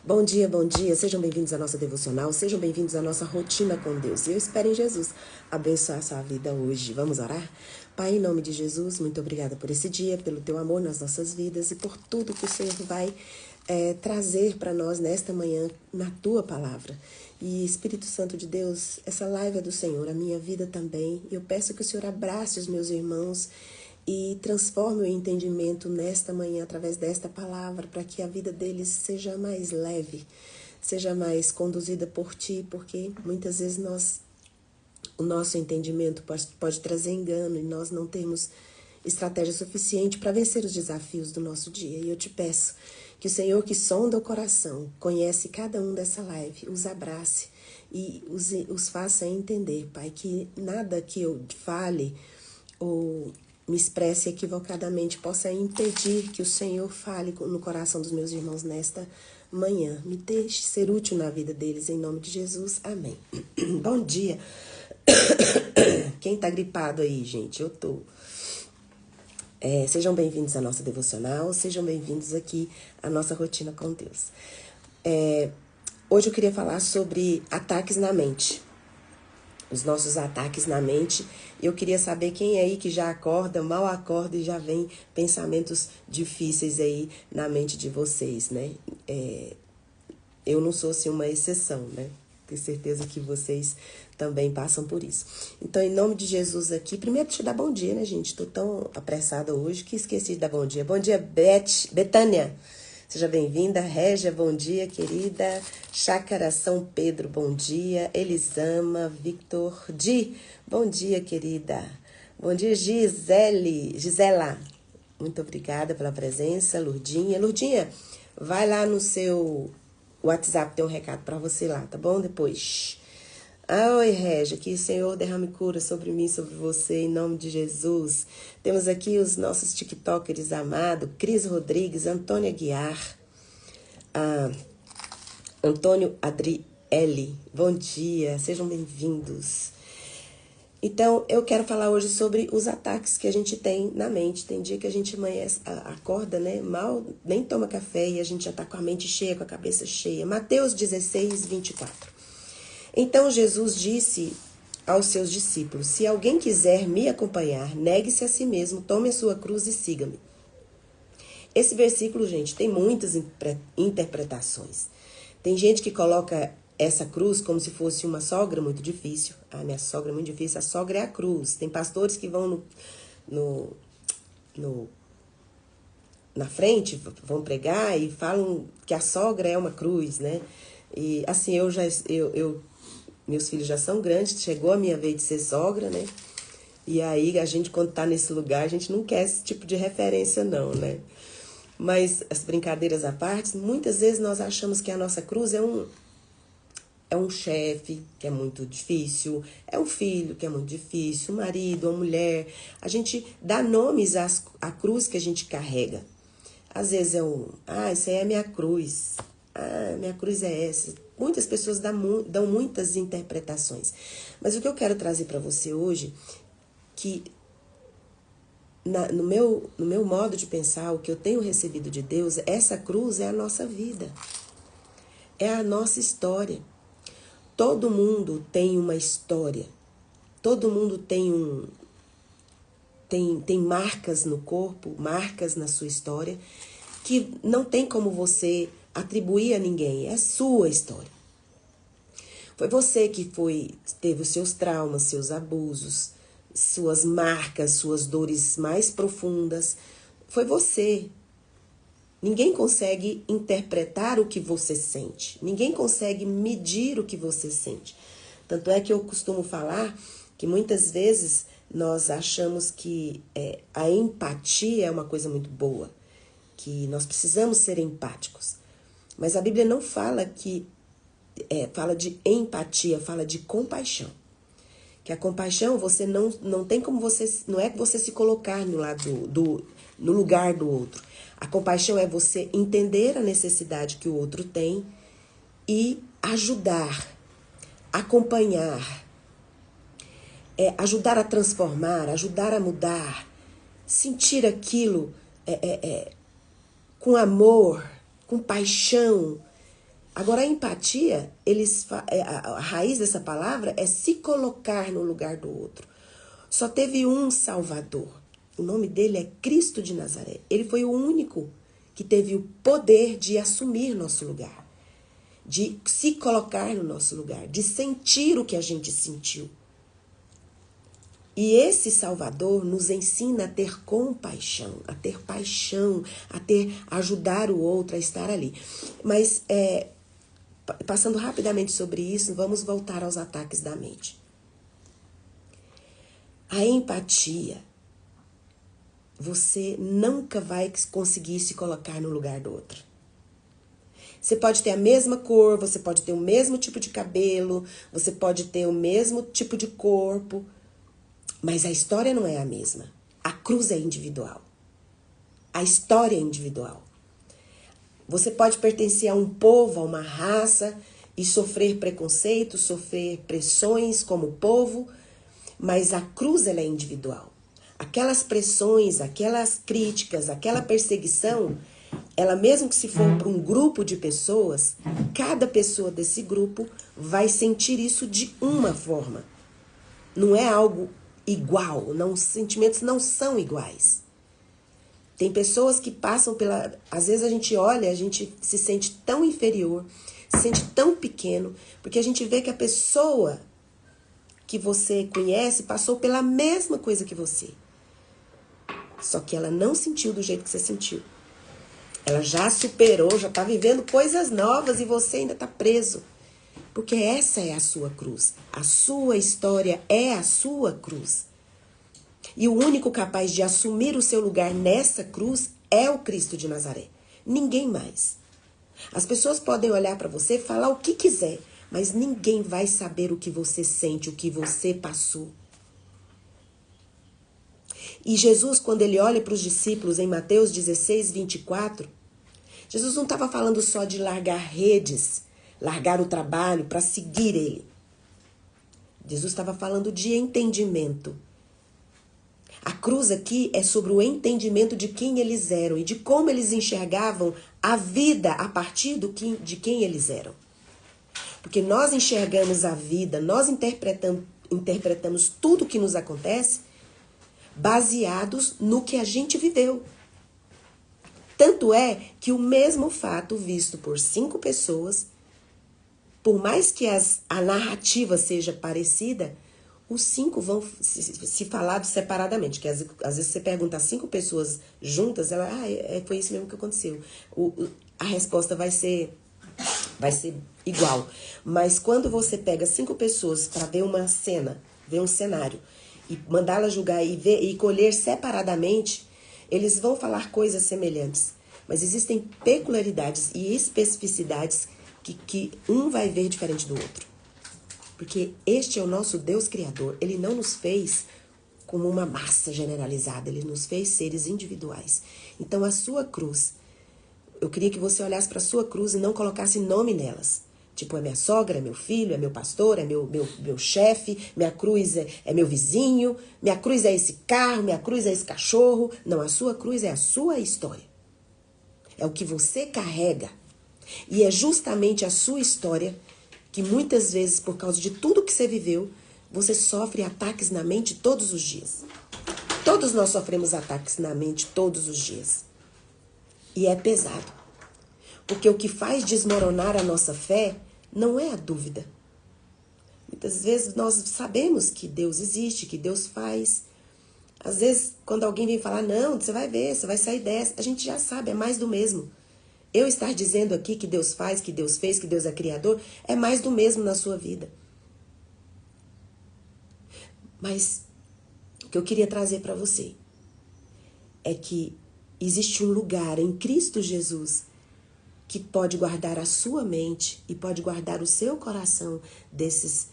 Bom dia, sejam bem-vindos à nossa devocional, sejam bem-vindos à nossa rotina com Deus. E eu espero em Jesus abençoar a sua vida hoje. Vamos orar? Pai, em nome de Jesus, muito obrigada por esse dia, pelo teu amor nas nossas vidas e por tudo que o Senhor vai trazer para nós nesta manhã na tua palavra. E Espírito Santo de Deus, essa live é do Senhor, a minha vida também. Eu peço que o Senhor abrace os meus irmãos e transforme o entendimento nesta manhã através desta palavra, para que a vida deles seja mais leve, seja mais conduzida por Ti, porque muitas vezes o nosso entendimento pode trazer engano e nós não temos estratégia suficiente para vencer os desafios do nosso dia. E eu te peço que o Senhor, que sonda o coração, conhece cada um dessa live, os abrace e os faça entender, Pai, que nada que eu fale ou me expresse equivocadamente possa impedir que o Senhor fale no coração dos meus irmãos nesta manhã. Me deixe ser útil na vida deles, em nome de Jesus. Amém. Bom dia. Quem tá gripado aí, gente? Eu tô. Sejam bem-vindos à nossa devocional, sejam bem-vindos aqui à nossa rotina com Deus. Hoje eu queria falar sobre ataques na mente. Os nossos ataques na mente. Eu queria saber quem é aí que já acorda, mal acorda e já vem pensamentos difíceis aí na mente de vocês, né? Eu não sou assim uma exceção, né? Tenho certeza que vocês também passam por isso. Então, em nome de Jesus aqui, primeiro te dar bom dia, né, gente? Tô tão apressada hoje que esqueci de dar bom dia. Bom dia, Betânia. Seja bem-vinda. Régia, bom dia, querida. Chácara São Pedro, bom dia. Elisama, Victor, bom dia, querida. Bom dia, Gisela. Muito obrigada pela presença. Lurdinha, vai lá no seu WhatsApp, tem um recado para você lá, tá bom? Depois. Oi, Régia, que o Senhor derrame cura sobre mim, sobre você, em nome de Jesus. Temos aqui os nossos tiktokers amados, Cris Rodrigues, Antônia Aguiar, Antônio Adriele. Bom dia, sejam bem-vindos. Então, eu quero falar hoje sobre os ataques que a gente tem na mente. Tem dia que a gente acorda, né, mal, nem toma café e a gente já tá com a mente cheia, com a cabeça cheia. Mateus 16, 24. Então Jesus disse aos seus discípulos: se alguém quiser me acompanhar, negue-se a si mesmo, tome a sua cruz e siga-me. Esse versículo, gente, tem muitas interpretações. Tem gente que coloca essa cruz como se fosse uma sogra muito difícil. Ah, minha sogra é muito difícil, a sogra é a cruz. Tem pastores que vão na frente, vão pregar e falam que a sogra é uma cruz, né? E assim, meus filhos já são grandes, chegou a minha vez de ser sogra, né? E aí, a gente, quando tá nesse lugar, a gente não quer esse tipo de referência, não, né? Mas, as brincadeiras à parte, muitas vezes nós achamos que a nossa cruz é um chefe, que é muito difícil, é um filho, que é muito difícil, um marido, uma mulher. A gente dá nomes à cruz que a gente carrega. Às vezes isso aí é minha cruz. Minha cruz é essa. Muitas pessoas dão muitas interpretações. Mas o que eu quero trazer para você hoje, que no meu modo de pensar, o que eu tenho recebido de Deus, essa cruz é a nossa vida. É a nossa história. Todo mundo tem uma história. Todo mundo tem tem marcas no corpo, marcas na sua história, que não tem como você atribuir a ninguém, é a sua história. Foi você que teve os seus traumas, seus abusos, suas marcas, suas dores mais profundas. Foi você. Ninguém consegue interpretar o que você sente. Ninguém consegue medir o que você sente. Tanto é que eu costumo falar que muitas vezes nós achamos que a empatia é uma coisa muito boa, que nós precisamos ser empáticos. Mas a Bíblia não fala fala de empatia, fala de compaixão. Que a compaixão, você não tem como não é que você se colocar no lugar do outro. A compaixão é você entender a necessidade que o outro tem e ajudar, acompanhar, ajudar a transformar, ajudar a mudar, sentir aquilo com amor, com paixão, Agora, a empatia, a raiz dessa palavra é se colocar no lugar do outro. Só teve um Salvador. O nome dele é Cristo de Nazaré. Ele foi o único que teve o poder de assumir nosso lugar, de se colocar no nosso lugar, de sentir o que a gente sentiu. E esse Salvador nos ensina a ter compaixão, a ter paixão, a ajudar o outro a estar ali. Mas, passando rapidamente sobre isso, vamos voltar aos ataques da mente. A empatia, você nunca vai conseguir se colocar no lugar do outro. Você pode ter a mesma cor, você pode ter o mesmo tipo de cabelo, você pode ter o mesmo tipo de corpo, mas a história não é a mesma. A cruz é individual. A história é individual. Você pode pertencer a um povo, a uma raça e sofrer preconceito, sofrer pressões como povo, mas a cruz ela é individual. Aquelas pressões, aquelas críticas, aquela perseguição, ela mesmo que se for para um grupo de pessoas, cada pessoa desse grupo vai sentir isso de uma forma. Não é algo igual, não, os sentimentos não são iguais. Tem pessoas que passam pela... Às vezes a gente olha, a gente se sente tão inferior, se sente tão pequeno, porque a gente vê que a pessoa que você conhece passou pela mesma coisa que você. Só que ela não sentiu do jeito que você sentiu. Ela já superou, já está vivendo coisas novas e você ainda está preso. Porque essa é a sua cruz. A sua história é a sua cruz. E o único capaz de assumir o seu lugar nessa cruz é o Cristo de Nazaré. Ninguém mais. As pessoas podem olhar para você e falar o que quiser, mas ninguém vai saber o que você sente, o que você passou. E Jesus, quando ele olha para os discípulos em Mateus 16, 24, Jesus não estava falando só de largar redes, largar o trabalho para seguir ele. Jesus estava falando de entendimento. A cruz aqui é sobre o entendimento de quem eles eram e de como eles enxergavam a vida a partir de quem eles eram. Porque nós enxergamos a vida, nós interpretamos tudo o que nos acontece baseados no que a gente viveu. Tanto é que o mesmo fato visto por 5 pessoas, por mais que a narrativa seja parecida, os 5 vão se falar separadamente. Que às vezes você pergunta a 5 pessoas juntas, ela, foi isso mesmo que aconteceu. A resposta vai ser igual. Mas quando você pega 5 pessoas para ver uma cena, ver um cenário, e mandá-las julgar e colher separadamente, eles vão falar coisas semelhantes. Mas existem peculiaridades e especificidades que um vai ver diferente do outro. Porque este é o nosso Deus Criador. Ele não nos fez como uma massa generalizada. Ele nos fez seres individuais. Então, a sua cruz, eu queria que você olhasse para a sua cruz e não colocasse nome nelas. Tipo, é minha sogra, é meu filho, é meu pastor, é meu chefe, minha cruz é meu vizinho, minha cruz é esse carro, minha cruz é esse cachorro. Não, a sua cruz é a sua história. É o que você carrega. E é justamente a sua história que muitas vezes, por causa de tudo que você viveu, você sofre ataques na mente todos os dias. Todos nós sofremos ataques na mente todos os dias. E é pesado. Porque o que faz desmoronar a nossa fé não é a dúvida. Muitas vezes nós sabemos que Deus existe, que Deus faz. Às vezes, quando alguém vem falar, não, você vai ver, você vai sair dessa, a gente já sabe, é mais do mesmo. Eu estar dizendo aqui que Deus faz, que Deus fez, que Deus é criador, é mais do mesmo na sua vida. Mas o que eu queria trazer para você é que existe um lugar em Cristo Jesus que pode guardar a sua mente e pode guardar o seu coração desses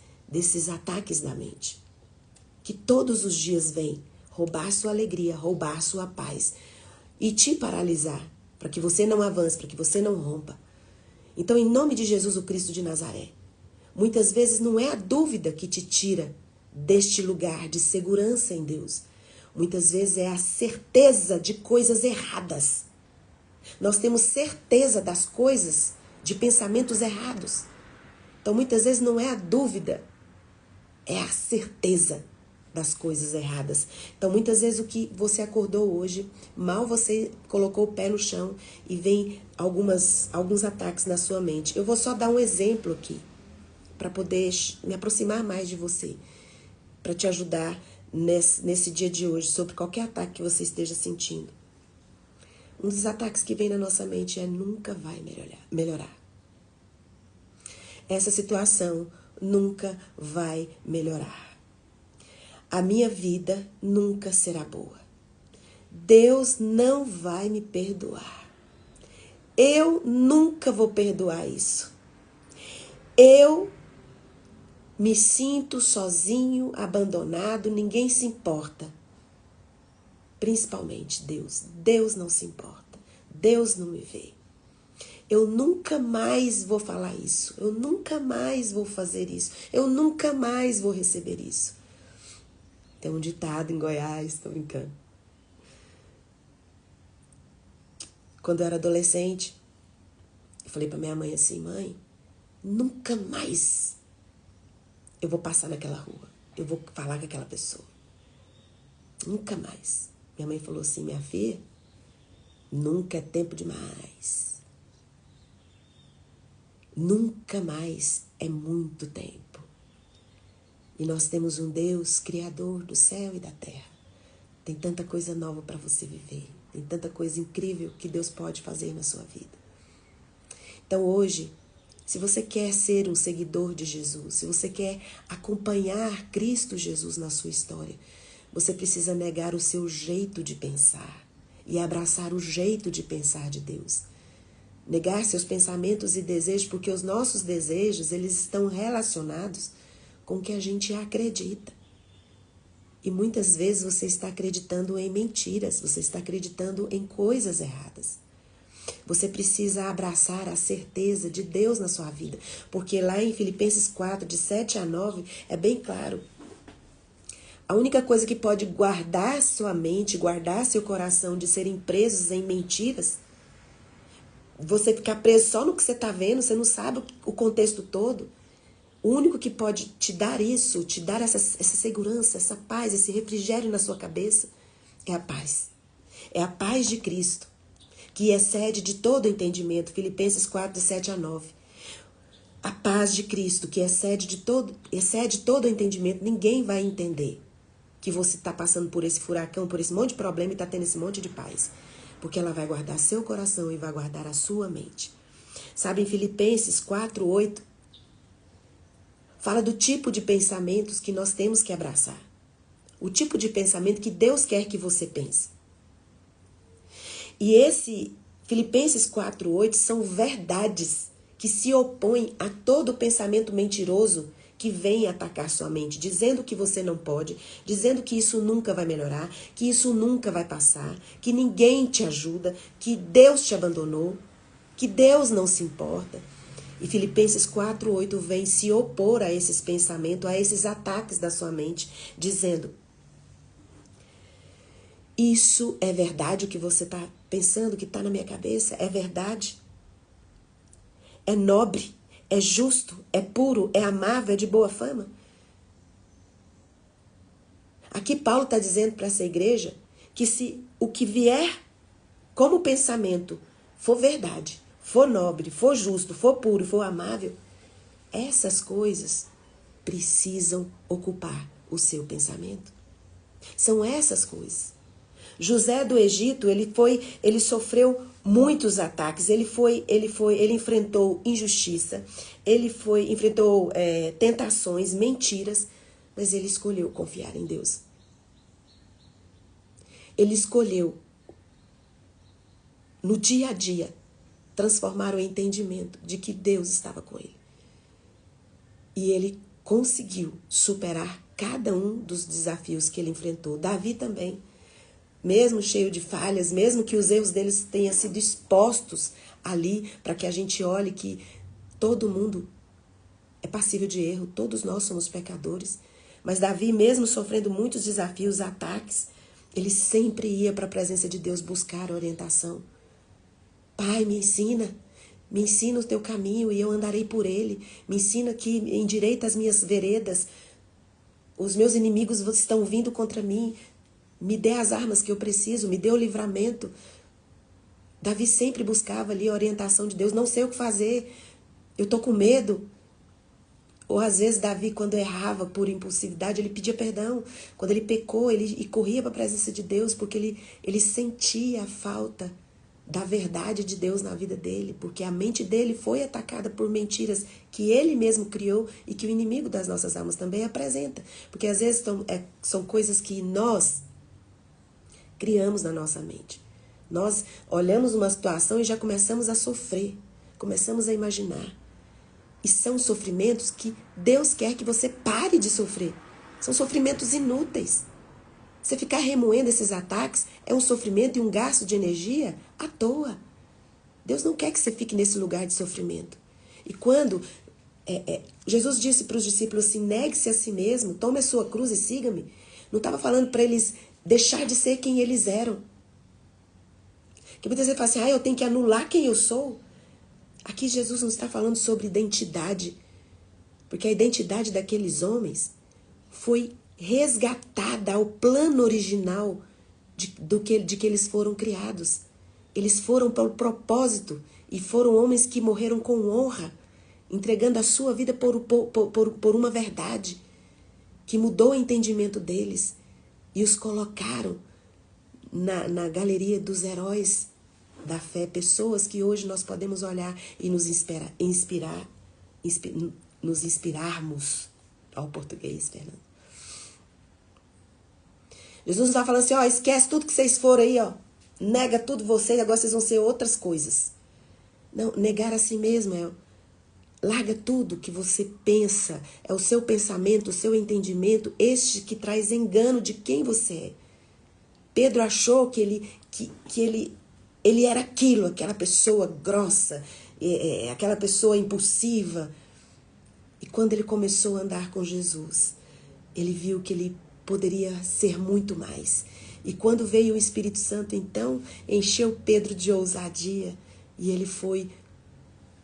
ataques da mente. Que todos os dias vem roubar sua alegria, roubar sua paz e te paralisar, para que você não avance, para que você não rompa. Então, em nome de Jesus, o Cristo de Nazaré, muitas vezes não é a dúvida que te tira deste lugar de segurança em Deus. Muitas vezes é a certeza de coisas erradas. Nós temos certeza das coisas de pensamentos errados. Então, muitas vezes não é a dúvida, é a certeza das coisas erradas. Então, muitas vezes o que você acordou hoje, mal você colocou o pé no chão e vem alguns ataques na sua mente. Eu vou só dar um exemplo aqui, para poder me aproximar mais de você, para te ajudar nesse dia de hoje, sobre qualquer ataque que você esteja sentindo. Um dos ataques que vem na nossa mente é: nunca vai melhorar. Essa situação nunca vai melhorar. A minha vida nunca será boa. Deus não vai me perdoar. Eu nunca vou perdoar isso. Eu me sinto sozinho, abandonado, ninguém se importa. Principalmente Deus. Deus não se importa. Deus não me vê. Eu nunca mais vou falar isso. Eu nunca mais vou fazer isso. Eu nunca mais vou receber isso. Tem um ditado em Goiás, tô brincando. Quando eu era adolescente, eu falei pra minha mãe assim: mãe, nunca mais eu vou passar naquela rua. Eu vou falar com aquela pessoa. Nunca mais. Minha mãe falou assim: minha filha, nunca é tempo demais. Nunca mais é muito tempo. E nós temos um Deus criador do céu e da terra. Tem tanta coisa nova para você viver. Tem tanta coisa incrível que Deus pode fazer na sua vida. Então hoje, se você quer ser um seguidor de Jesus, se você quer acompanhar Cristo Jesus na sua história, você precisa negar o seu jeito de pensar e abraçar o jeito de pensar de Deus. Negar seus pensamentos e desejos, porque os nossos desejos, eles estão relacionados com o que a gente acredita. E muitas vezes você está acreditando em mentiras, você está acreditando em coisas erradas. Você precisa abraçar a certeza de Deus na sua vida, porque lá em Filipenses 4, de 7 a 9, é bem claro. A única coisa que pode guardar sua mente, guardar seu coração de serem presos em mentiras, você ficar preso só no que você está vendo, você não sabe o contexto todo. O único que pode te dar isso, te dar essa segurança, essa paz, esse refrigério na sua cabeça, é a paz. É a paz de Cristo, que excede de todo entendimento. Filipenses 4, de 7 a 9. A paz de Cristo, que excede todo entendimento. Ninguém vai entender que você está passando por esse furacão, por esse monte de problema e está tendo esse monte de paz. Porque ela vai guardar seu coração e vai guardar a sua mente. Sabe, em Filipenses 4, 8, fala do tipo de pensamentos que nós temos que abraçar. O tipo de pensamento que Deus quer que você pense. E esse Filipenses 4, 8 são verdades que se opõem a todo pensamento mentiroso que vem atacar sua mente, dizendo que você não pode, dizendo que isso nunca vai melhorar, que isso nunca vai passar, que ninguém te ajuda, que Deus te abandonou, que Deus não se importa. E Filipenses 4, 8 vem se opor a esses pensamentos, a esses ataques da sua mente, dizendo: isso é verdade o que você está pensando, que está na minha cabeça? É verdade? É nobre? É justo? É puro? É amável? É de boa fama? Aqui Paulo está dizendo para essa igreja que se o que vier como pensamento for verdade, for nobre, for justo, for puro, for amável, essas coisas precisam ocupar o seu pensamento. São essas coisas. José do Egito, ele sofreu muitos ataques, ele enfrentou injustiça, ele enfrentou tentações, mentiras, mas ele escolheu confiar em Deus. Ele escolheu, no dia a dia, transformar o entendimento de que Deus estava com ele. E ele conseguiu superar cada um dos desafios que ele enfrentou. Davi também. Mesmo cheio de falhas, mesmo que os erros deles tenham sido expostos ali, para que a gente olhe que todo mundo é passível de erro, todos nós somos pecadores. Mas Davi, mesmo sofrendo muitos desafios, ataques, ele sempre ia para a presença de Deus buscar orientação. Pai, me ensina. Me ensina o teu caminho e eu andarei por ele. Me ensina que endireita as minhas veredas. Os meus inimigos estão vindo contra mim. Me dê as armas que eu preciso, me dê o livramento. Davi sempre buscava ali a orientação de Deus. Não sei o que fazer, eu estou com medo. Ou às vezes Davi, quando errava por impulsividade, ele pedia perdão. Quando ele pecou, ele corria para a presença de Deus, porque ele sentia a falta da verdade de Deus na vida dele, porque a mente dele foi atacada por mentiras que ele mesmo criou e que o inimigo das nossas almas também apresenta. Porque às vezes são coisas que nós criamos na nossa mente. Nós olhamos uma situação e já começamos a sofrer, começamos a imaginar. E são sofrimentos que Deus quer que você pare de sofrer. São sofrimentos inúteis. Você ficar remoendo esses ataques é um sofrimento e um gasto de energia à toa. Deus não quer que você fique nesse lugar de sofrimento. E quando Jesus disse para os discípulos assim, negue-se a si mesmo, tome a sua cruz e siga-me, não estava falando para eles deixar de ser quem eles eram. Que muitas vezes fala assim, eu tenho que anular quem eu sou. Aqui Jesus não está falando sobre identidade, porque a identidade daqueles homens foi resgatada ao plano original de que eles foram criados. Eles foram para o propósito e foram homens que morreram com honra, entregando a sua vida por uma verdade que mudou o entendimento deles e os colocaram na galeria dos heróis da fé, pessoas que hoje nós podemos olhar e nos inspirarmos ao português, Fernando. Jesus não está falando assim, esquece tudo que vocês foram aí, nega tudo vocês, agora vocês vão ser outras coisas. Não, negar a si mesmo larga tudo que você pensa, é o seu pensamento, o seu entendimento, este que traz engano de quem você é. Pedro achou que ele era aquela pessoa grossa, aquela pessoa impulsiva. E quando ele começou a andar com Jesus, ele viu que ele poderia ser muito mais. E quando veio o Espírito Santo, então, encheu Pedro de ousadia. E ele foi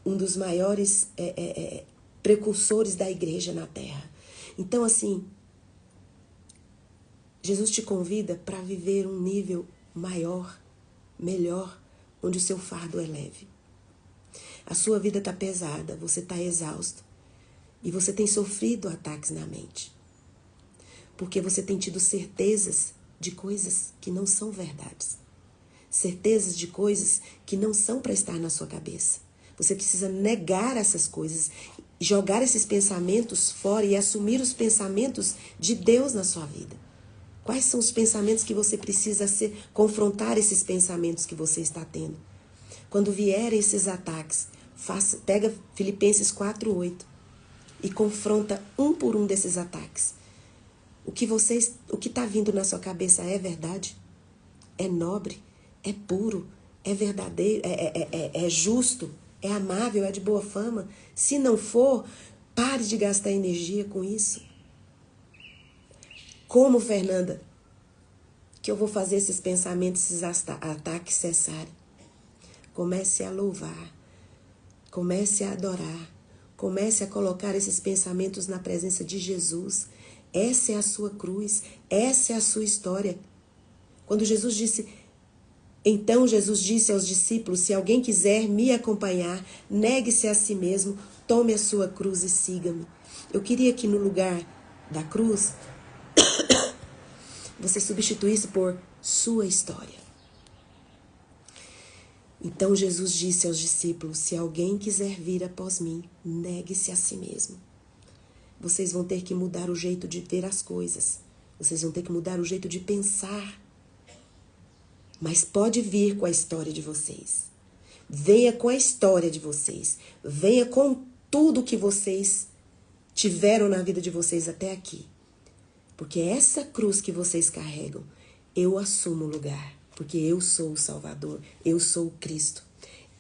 um dos maiores precursores da igreja na terra. Então, assim, Jesus te convida para viver um nível maior, melhor, onde o seu fardo é leve. A sua vida está pesada, você está exausto. E você tem sofrido ataques na mente. Porque você tem tido certezas de coisas que não são verdades. Certezas de coisas que não são para estar na sua cabeça. Você precisa negar essas coisas, jogar esses pensamentos fora e assumir os pensamentos de Deus na sua vida. Quais são os pensamentos que você precisa confrontar esses pensamentos que você está tendo? Quando vierem esses ataques, pega Filipenses 4:8 e confronta um por um desses ataques. O que está vindo na sua cabeça é verdade? É nobre? É puro? É verdadeiro? É justo? É amável? É de boa fama? Se não for, pare de gastar energia com isso. Como, Fernanda, que eu vou fazer esses pensamentos, esses ataques cessarem? Comece a louvar. Comece a adorar. Comece a colocar esses pensamentos na presença de Jesus. Essa é a sua cruz. Essa é a sua história. Quando Jesus disse... Então Jesus disse aos discípulos, se alguém quiser me acompanhar, negue-se a si mesmo, tome a sua cruz e siga-me. Eu queria que no lugar da cruz, você substituísse por sua história. Então Jesus disse aos discípulos, se alguém quiser vir após mim, negue-se a si mesmo. Vocês vão ter que mudar o jeito de ver as coisas. Vocês vão ter que mudar o jeito de pensar. Mas pode vir com a história de vocês. Venha com a história de vocês. Venha com tudo que vocês tiveram na vida de vocês até aqui. Porque essa cruz que vocês carregam, eu assumo o lugar. Porque eu sou o Salvador. Eu sou o Cristo.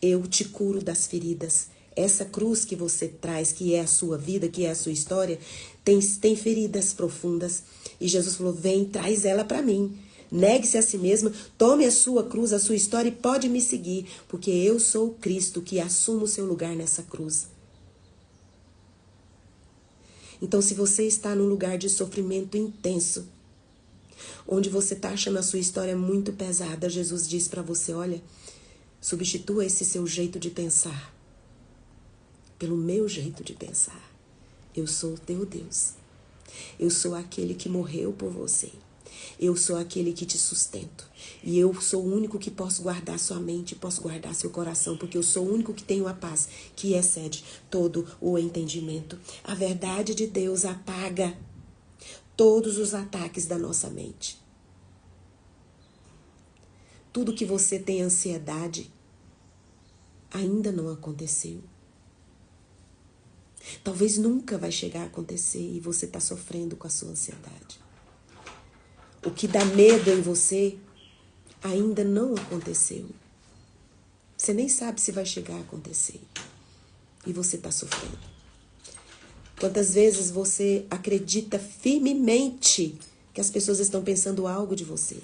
Eu te curo das feridas. Essa cruz que você traz, que é a sua vida, que é a sua história, tem feridas profundas. E Jesus falou, vem, traz ela para mim. Negue-se a si mesma, tome a sua cruz, a sua história e pode me seguir, porque eu sou o Cristo que assumo o seu lugar nessa cruz. Então, se você está num lugar de sofrimento intenso, onde você está achando a sua história muito pesada, Jesus diz para você, olha, substitua esse seu jeito de pensar pelo meu jeito de pensar. Eu sou o teu Deus. Eu sou aquele que morreu por você. Eu sou aquele que te sustento. E eu sou o único que posso guardar sua mente, posso guardar seu coração, porque eu sou o único que tenho a paz, que excede todo o entendimento. A verdade de Deus apaga todos os ataques da nossa mente. Tudo que você tem ansiedade ainda não aconteceu. Talvez nunca vai chegar a acontecer e você está sofrendo com a sua ansiedade. O que dá medo em você ainda não aconteceu. Você nem sabe se vai chegar a acontecer. E você está sofrendo. Quantas vezes você acredita firmemente que as pessoas estão pensando algo de você?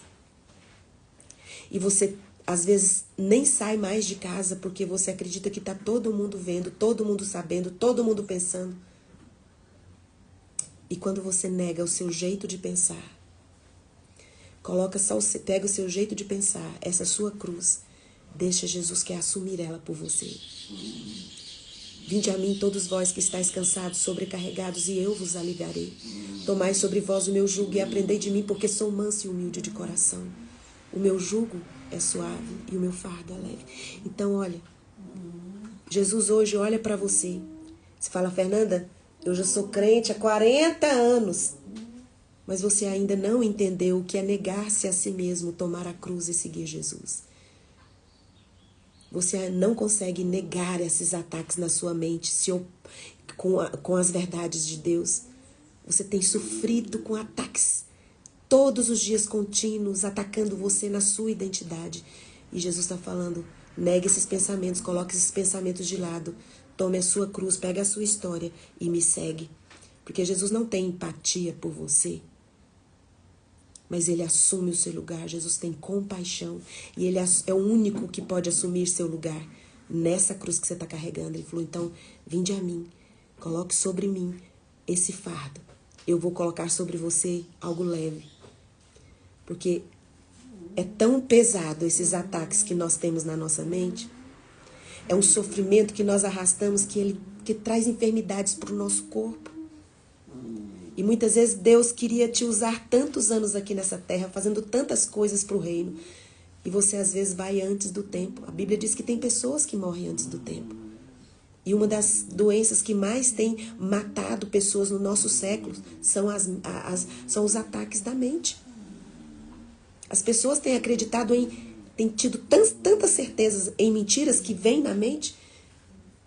E você, às vezes, nem sai mais de casa porque você acredita que está todo mundo vendo, todo mundo sabendo, todo mundo pensando. E quando você nega o seu jeito de pensar, pega o seu jeito de pensar, essa sua cruz, deixa Jesus quer assumir ela por você. Vinde a mim todos vós que estáis cansados, sobrecarregados, e eu vos aliviarei. Tomai sobre vós o meu jugo e aprendei de mim, porque sou manso e humilde de coração. O meu jugo é suave e o meu fardo é leve. Então, olha, Jesus hoje olha para você. Você fala, Fernanda, eu já sou crente há 40 anos. Mas você ainda não entendeu o que é negar-se a si mesmo, tomar a cruz e seguir Jesus. Você não consegue negar esses ataques na sua mente com as verdades de Deus. Você tem sofrido com ataques todos os dias contínuos, atacando você na sua identidade. E Jesus está falando, negue esses pensamentos, coloque esses pensamentos de lado. Tome a sua cruz, pega a sua história e me segue. Porque Jesus não tem empatia por você. Mas ele assume o seu lugar. Jesus tem compaixão. E ele é o único que pode assumir seu lugar nessa cruz que você está carregando. Ele falou, então, vinde a mim. Coloque sobre mim esse fardo. Eu vou colocar sobre você algo leve. Porque é tão pesado esses ataques que nós temos na nossa mente. É um sofrimento que nós arrastamos que traz enfermidades para o nosso corpo. E muitas vezes Deus queria te usar tantos anos aqui nessa terra, fazendo tantas coisas para o reino. E você às vezes vai antes do tempo. A Bíblia diz que tem pessoas que morrem antes do tempo. E uma das doenças que mais tem matado pessoas no nosso século são os ataques da mente. As pessoas têm acreditado têm tido tantas certezas em mentiras que vêm na mente.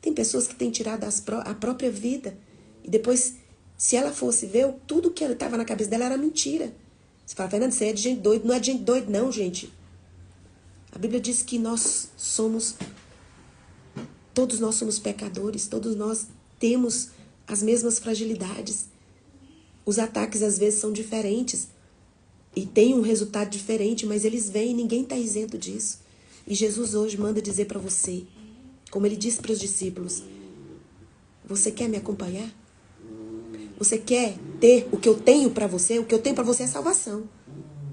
Tem pessoas que têm tirado a própria vida. E depois, se ela fosse ver, tudo que estava na cabeça dela era mentira. Você fala, Fernanda, você é de gente doida. Não é de gente doida, não, gente. A Bíblia diz que todos nós somos pecadores, todos nós temos as mesmas fragilidades. Os ataques às vezes são diferentes e tem um resultado diferente, mas eles vêm e ninguém está isento disso. E Jesus hoje manda dizer para você, como ele disse para os discípulos, você quer me acompanhar? Você quer ter o que eu tenho para você? O que eu tenho para você é salvação.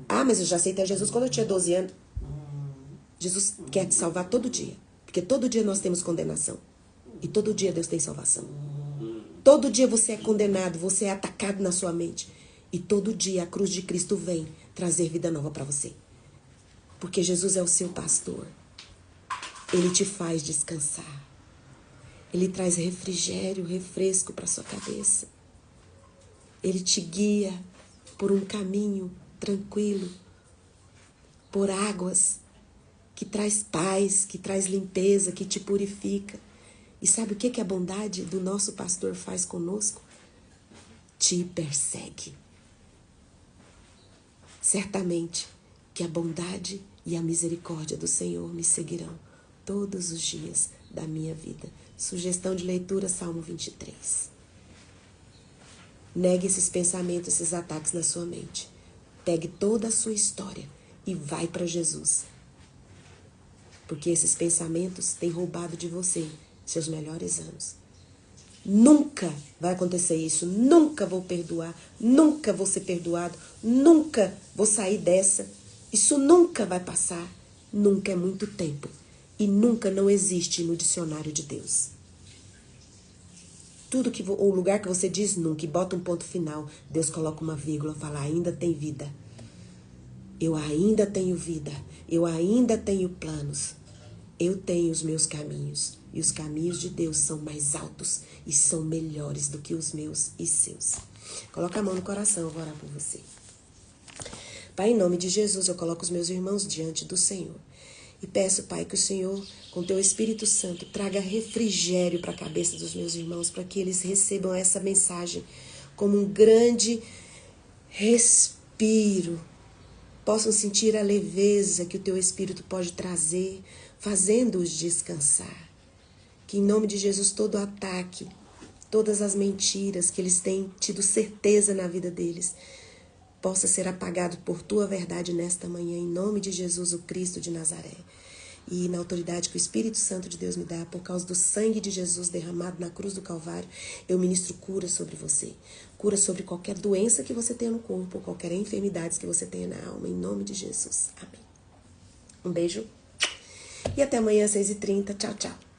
Ah, mas eu já aceitei Jesus quando eu tinha 12 anos. Jesus quer te salvar todo dia. Porque todo dia nós temos condenação. E todo dia Deus tem salvação. Todo dia você é condenado, você é atacado na sua mente. E todo dia a cruz de Cristo vem trazer vida nova para você. Porque Jesus é o seu pastor. Ele te faz descansar. Ele traz refrigério, refresco para sua cabeça. Ele te guia por um caminho tranquilo, por águas que traz paz, que traz limpeza, que te purifica. E sabe o que a bondade do nosso pastor faz conosco? Te persegue. Certamente que a bondade e a misericórdia do Senhor me seguirão todos os dias da minha vida. Sugestão de leitura, Salmo 23. Negue esses pensamentos, esses ataques na sua mente. Pegue toda a sua história e vai para Jesus. Porque esses pensamentos têm roubado de você seus melhores anos. Nunca vai acontecer isso, nunca vou perdoar, nunca vou ser perdoado, nunca vou sair dessa. Isso nunca vai passar, nunca é muito tempo e nunca não existe no dicionário de Deus. Tudo que o lugar que você diz nunca e bota um ponto final, Deus coloca uma vírgula, fala ainda tem vida. Eu ainda tenho vida, eu ainda tenho planos. Eu tenho os meus caminhos e os caminhos de Deus são mais altos e são melhores do que os meus e seus. Coloca a mão no coração, eu vou orar por você. Pai, em nome de Jesus, eu coloco os meus irmãos diante do Senhor. E peço, Pai, que o Senhor, com teu Espírito Santo, traga refrigério para a cabeça dos meus irmãos, para que eles recebam essa mensagem como um grande respiro. Possam sentir a leveza que o teu Espírito pode trazer, fazendo-os descansar. Que em nome de Jesus todo ataque, todas as mentiras que eles têm tido certeza na vida deles, possa ser apagado por tua verdade nesta manhã, em nome de Jesus, o Cristo de Nazaré. E na autoridade que o Espírito Santo de Deus me dá, por causa do sangue de Jesus derramado na cruz do Calvário, eu ministro cura sobre você. Cura sobre qualquer doença que você tenha no corpo, qualquer enfermidade que você tenha na alma, em nome de Jesus. Amém. Um beijo. E até amanhã, às 6h30. Tchau, tchau.